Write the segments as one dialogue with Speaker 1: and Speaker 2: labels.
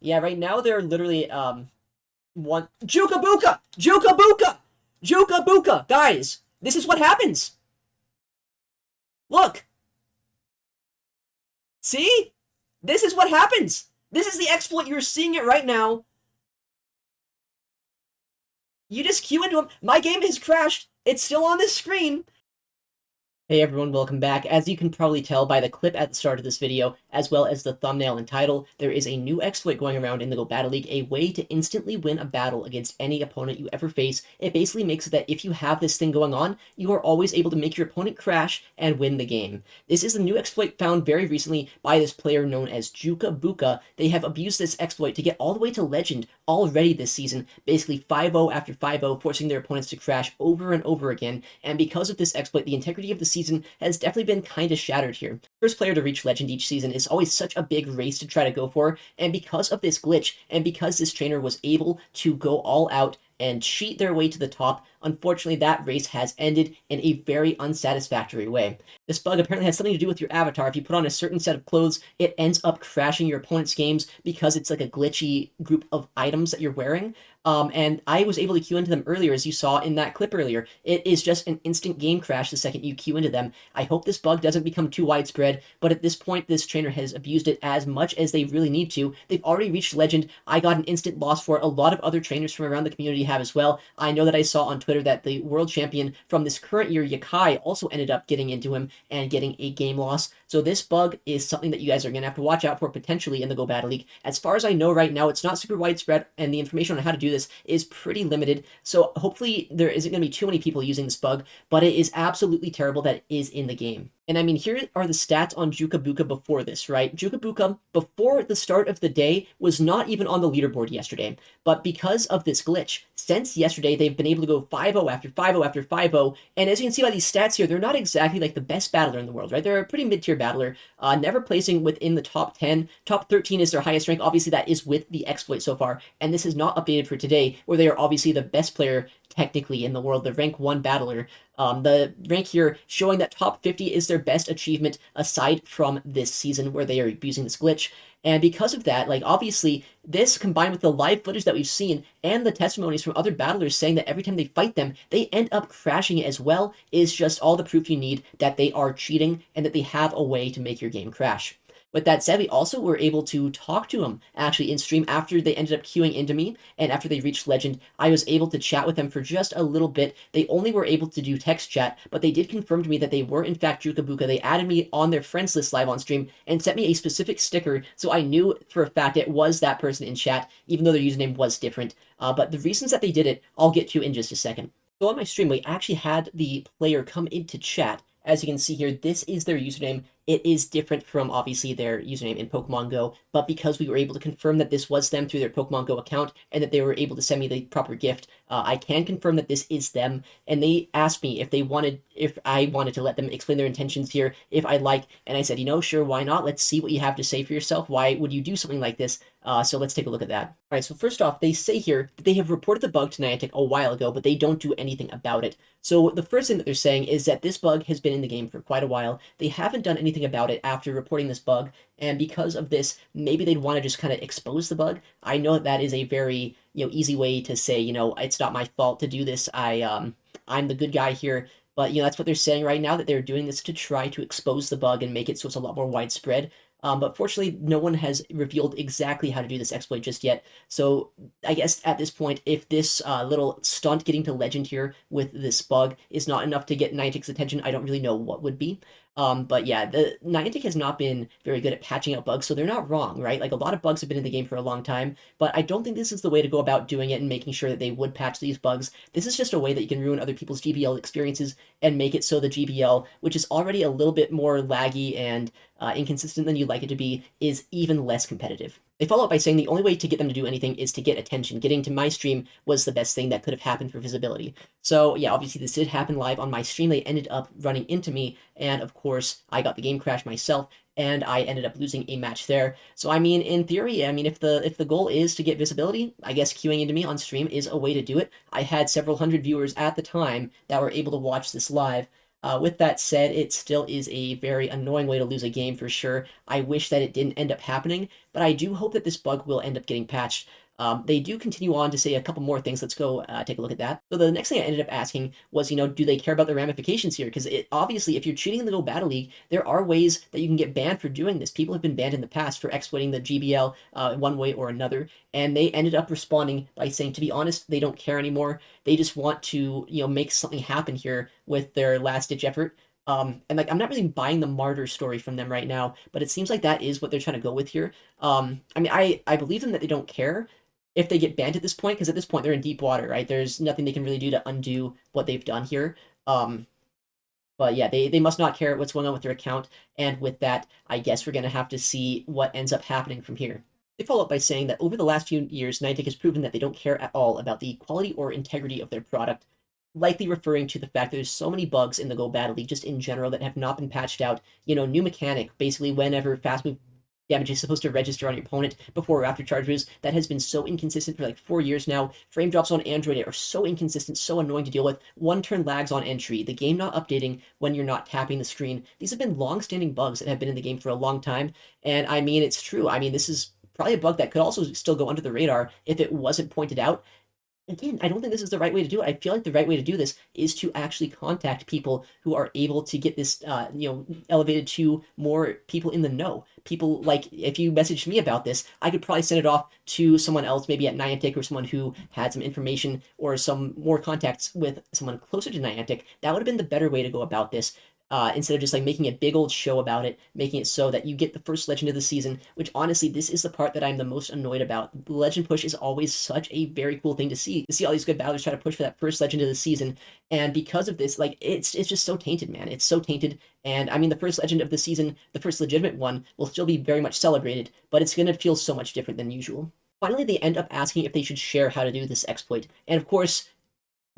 Speaker 1: Yeah, right now they're literally one Juka Buka! Juka Buka! Juka Buka! Guys, this is what happens. Look, see? This is what happens. This is the exploit. You're seeing it right now. You just queue into him. My game has crashed. It's still on this screen. Hey everyone, welcome back. As you can probably tell by the clip at the start of this video, as well as the thumbnail and title, there is a new exploit going around in the Go Battle League, a way to instantly win a battle against any opponent you ever face. It basically makes it that if you have this thing going on, you are always able to make your opponent crash and win the game. This is a new exploit found very recently by this player known as Juka Buka. They have abused this exploit to get all the way to Legend already this season, basically 5-0 after 5-0, forcing their opponents to crash over and over again, and because of this exploit, the integrity of the season has definitely been kind of shattered here. First player to reach Legend each season is always such a big race to try to go for, and because of this glitch, and because this trainer was able to go all out and cheat their way to the top, unfortunately that race has ended in a very unsatisfactory way. This bug apparently has something to do with your avatar. If you put on a certain set of clothes, it ends up crashing your opponent's games because it's like a glitchy group of items that you're wearing. And I was able to queue into them earlier, as you saw in that clip earlier. It is just an instant game crash the second you queue into them. I hope this bug doesn't become too widespread, but at this point, this trainer has abused it as much as they really need to. They've already reached Legend. I got an instant loss for it. A lot of other trainers from around the community have as well. I know that I saw on Twitter that the world champion from this current year, Yakai, also ended up getting into him and getting a game loss. So this bug is something that you guys are going to have to watch out for potentially in the Go Battle League. As far as I know right now, it's not super widespread, and the information on how to do this is pretty limited. So hopefully there isn't going to be too many people using this bug, but it is absolutely terrible that it is in the game. And I mean, here are the stats on Juka Buka before this, right? Juka Buka, before the start of the day, was not even on the leaderboard yesterday. But because of this glitch, since yesterday, they've been able to go 5-0 after 5-0 after 5-0. And as you can see by these stats here, they're not exactly like the best battler in the world, right? They're a pretty mid-tier battler, never placing within the top 10. Top 13 is their highest rank. Obviously, that is with the exploit so far. And this is not updated for today, where they are obviously the best player technically in the world, the rank 1 battler. The rank here showing that top 50 is their best achievement aside from this season where they are using this glitch. And because of that, like, obviously, this combined with the live footage that we've seen and the testimonies from other battlers saying that every time they fight them, they end up crashing it as well, is just all the proof you need that they are cheating and that they have a way to make your game crash. With that said, we also were able to talk to them actually in stream after they ended up queuing into me and after they reached Legend. I was able to chat with them for just a little bit. They only were able to do text chat, but they did confirm to me that they were in fact Juka Buka. They added me on their friends list live on stream and sent me a specific sticker, so I knew for a fact it was that person in chat, even though their username was different. But the reasons that they did it, I'll get to in just a second. So on my stream, we actually had the player come into chat. As you can see here, this is their username. It is different from, obviously, their username in Pokemon Go, but because we were able to confirm that this was them through their Pokemon Go account and that they were able to send me the proper gift, I can confirm that this is them, and they asked me if I wanted to let them explain their intentions here, if I'd like, and I said, you know, sure, why not? Let's see what you have to say for yourself. Why would you do something like this? So let's take a look at that. All right, so first off, they say here that they have reported the bug to Niantic a while ago, but they don't do anything about it. So the first thing that they're saying is that this bug has been in the game for quite a while. They haven't done anything about it after reporting this bug, and because of this, maybe they'd want to just kind of expose the bug. I know that that is a very, easy way to say, it's not my fault to do this. I'm the good guy here. But, that's what they're saying right now, that they're doing this to try to expose the bug and make it so it's a lot more widespread. But fortunately, no one has revealed exactly how to do this exploit just yet. So I guess at this point, if this little stunt getting to Legend here with this bug is not enough to get Niantic's attention, I don't really know what would be. But yeah, the Niantic has not been very good at patching out bugs, so they're not wrong, right? Like, a lot of bugs have been in the game for a long time, but I don't think this is the way to go about doing it and making sure that they would patch these bugs. This is just a way that you can ruin other people's GBL experiences and make it so the GBL, which is already a little bit more laggy and inconsistent than you'd like it to be, is even less competitive. They follow up by saying the only way to get them to do anything is to get attention. Getting to my stream was the best thing that could have happened for visibility. So yeah, obviously this did happen live on my stream. They ended up running into me, and of course I got the game crash myself, and I ended up losing a match there. So I mean, in theory, I mean, if the goal is to get visibility, I guess queuing into me on stream is a way to do it. I had several hundred viewers at the time that were able to watch this live. With that said, it still is a very annoying way to lose a game for sure. I wish that it didn't end up happening, but I do hope that this bug will end up getting patched. They do continue on to say a couple more things. Let's go take a look at that. So the next thing I ended up asking was, do they care about the ramifications here? Because obviously, if you're cheating in the Go Battle League, there are ways that you can get banned for doing this. People have been banned in the past for exploiting the GBL one way or another, and they ended up responding by saying, to be honest, they don't care anymore. They just want to, make something happen here with their last-ditch effort. And like I'm not really buying the martyr story from them right now, but it seems like that is what they're trying to go with here. I mean, I believe them that they don't care if they get banned at this point, because at this point they're in deep water, right? There's nothing they can really do to undo what they've done here. But yeah, they must not care what's going on with their account, and with that, I guess we're gonna have to see what ends up happening from here. They follow up by saying that over the last few years, Niantic has proven that they don't care at all about the quality or integrity of their product, likely referring to the fact that there's so many bugs in the Go Battle League just in general that have not been patched out. New mechanic, basically whenever fast move damage is supposed to register on your opponent before or after charge moves. That has been so inconsistent for like 4 years now. Frame drops on Android are so inconsistent, so annoying to deal with. One turn lags on entry, the game not updating when you're not tapping the screen. These have been long-standing bugs that have been in the game for a long time, and I mean, it's true. I mean, this is probably a bug that could also still go under the radar if it wasn't pointed out. Again, I don't think this is the right way to do it. I feel like the right way to do this is to actually contact people who are able to get this, elevated to more people in the know. People like, if you messaged me about this, I could probably send it off to someone else, maybe at Niantic, or someone who had some information or some more contacts with someone closer to Niantic. That would have been the better way to go about this. Instead of just like making a big old show about it, making it so that you get the first legend of the season, which honestly, this is the part that I'm the most annoyed about. The legend push is always such a very cool thing to see all these good battlers try to push for that first legend of the season. And because of this, like, it's just so tainted, man. It's so tainted. And I mean, the first legend of the season, the first legitimate one, will still be very much celebrated, but it's going to feel so much different than usual. Finally, they end up asking if they should share how to do this exploit. And of course,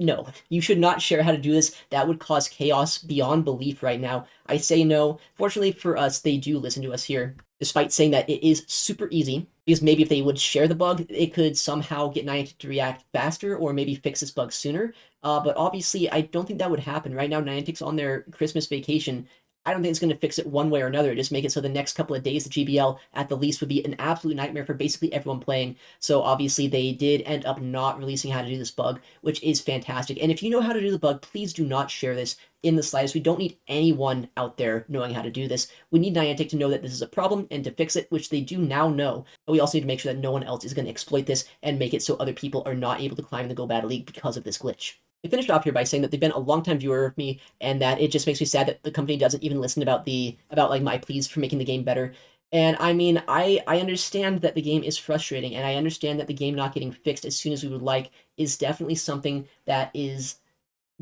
Speaker 1: no, you should not share how to do this. That would cause chaos beyond belief right now. I say no. Fortunately for us, they do listen to us here, despite saying that it is super easy, because maybe if they would share the bug, it could somehow get Niantic to react faster or maybe fix this bug sooner. But obviously, I don't think that would happen. Right now, Niantic's on their Christmas vacation. I don't think it's going to fix it one way or another. Just make it so the next couple of days, the GBL at the least would be an absolute nightmare for basically everyone playing. So obviously they did end up not releasing how to do this bug, which is fantastic. And if you know how to do the bug, please do not share this in the slightest. We don't need anyone out there knowing how to do this. We need Niantic to know that this is a problem and to fix it, which they do now know. But we also need to make sure that no one else is going to exploit this and make it so other people are not able to climb the Go Battle League because of this glitch. They finished off here by saying that they've been a longtime viewer of me, and that it just makes me sad that the company doesn't even listen about like my pleas for making the game better. And I mean, I understand that the game is frustrating, and I understand that the game not getting fixed as soon as we would like is definitely something that is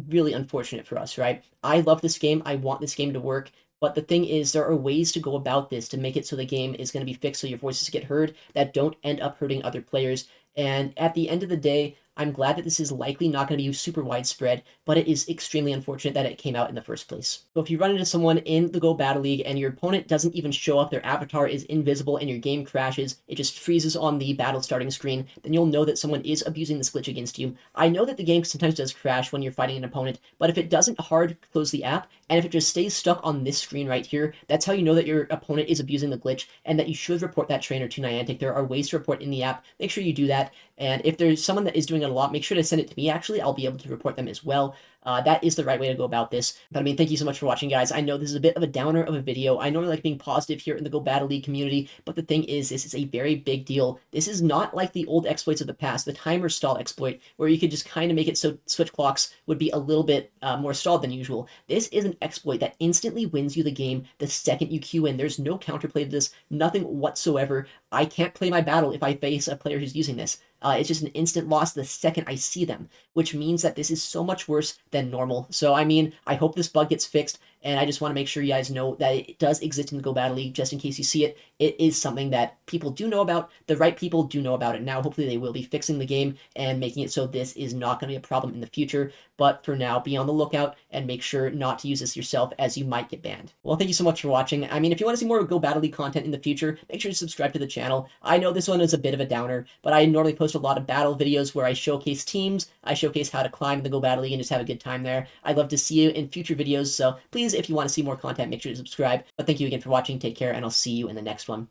Speaker 1: really unfortunate for us, right? I love this game. I want this game to work. But the thing is, there are ways to go about this to make it so the game is going to be fixed so your voices get heard that don't end up hurting other players. And at the end of the day, I'm glad that this is likely not going to be super widespread, but it is extremely unfortunate that it came out in the first place. So if you run into someone in the Go Battle League and your opponent doesn't even show up, their avatar is invisible and your game crashes, it just freezes on the battle starting screen, then you'll know that someone is abusing this glitch against you. I know that the game sometimes does crash when you're fighting an opponent, but if it doesn't hard close the app, and if it just stays stuck on this screen right here, that's how you know that your opponent is abusing the glitch, and that you should report that trainer to Niantic. There are ways to report in the app. Make sure you do that. And if there's someone that is doing it a lot, make sure to send it to me, actually. I'll be able to report them as well. That is the right way to go about this. But I mean, thank you so much for watching, guys. I know this is a bit of a downer of a video. I normally like being positive here in the Go Battle League community, but the thing is, this is a very big deal. This is not like the old exploits of the past, the timer stall exploit, where you could just kind of make it so switch clocks would be a little bit more stalled than usual. This is an exploit that instantly wins you the game the second you queue in. There's no counterplay to this, nothing whatsoever. I can't play my battle if I face a player who's using this. It's just an instant loss the second I see them, which means that this is so much worse than normal. So, I mean, I hope this bug gets fixed. and I just want to make sure you guys know that it does exist in the Go Battle League, just in case you see it. It is something that people do know about. The right people do know about it now. Hopefully they will be fixing the game and making it so this is not going to be a problem in the future. But for now, be on the lookout and make sure not to use this yourself, as you might get banned. Well, thank you so much for watching. I mean, if you want to see more Go Battle League content in the future, make sure to subscribe to the channel. I know this one is a bit of a downer, but I normally post a lot of battle videos where I showcase teams, I showcase how to climb the Go Battle League and just have a good time there. I'd love to see you in future videos, so please, if you want to see more content, make sure to subscribe. But thank you again for watching, take care, and I'll see you in the next one.